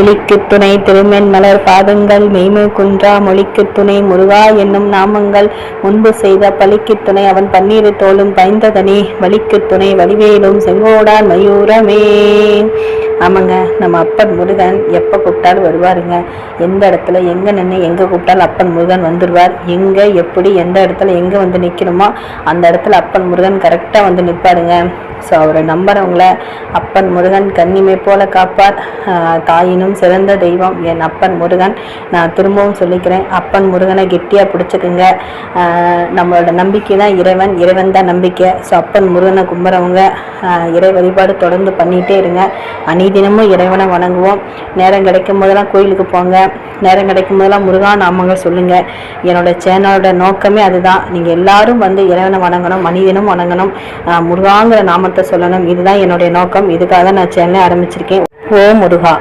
விழிக்கு துணை திருமென் மலர் பாதங்கள் மெய்மை குன்றா மொழிக்கு துணை முருகா என்னும் நாமங்கள் முன்பு செய்த பலிக்கு துணை அவன் பன்னீர் தோளும் பயந்ததனே வலிக்கு துணை வடிவேலும் செங்கோடான் மயூரமே. ஆமாங்க, நம்ம அப்பன் முருகன் எப்போ கூப்பிட்டாலும் வருவாருங்க. எந்த இடத்துல எங்கே நின்று எங்கே கூப்பிட்டாலும் அப்பன் முருகன் வந்துடுவார். எங்கே எப்படி எந்த இடத்துல எங்கே வந்து நிற்கணுமோ அந்த இடத்துல அப்பன் முருகன் கரெக்டாக வந்து நிற்பாருங்க. ஸோ அவரை நம்புறவங்கள அப்பன் முருகன் கன்னிமை போல காப்பார். தாயினும் சிறந்த தெய்வம் என் அப்பன் முருகன். நான் திரும்பவும் சொல்லிக்கிறேன், அப்பன் முருகனை கெட்டியாக பிடிச்சிக்குங்க. நம்மளோட நம்பிக்கை தான் இறைவன், இறைவன் தான் நம்பிக்கை. ஸோ அப்பன் முருகனை கும்புறவங்க இறை வழிபாடு தொடர்ந்து பண்ணிகிட்டே இருங்க. அநீதினமும் இறைவனை வணங்குவோம். நேரம் கிடைக்கும் போதெல்லாம் கோயிலுக்கு போங்க. நேரம் கிடைக்கும் போதெல்லாம் முருகா நாமங்கள் சொல்லுங்கள். என்னோட சேனலோட நோக்கமே அதுதான். நீங்கள் எல்லாரும் வந்து இறைவனை வணங்கணும், மனிதனும் வணங்கணும், முருகாங்கிற நாமத்தை சொல்லணும். இதுதான் என்னுடைய நோக்கம். இதுக்காக நான் சேனலை ஆரம்பிச்சிருக்கேன். ஓ முருகா.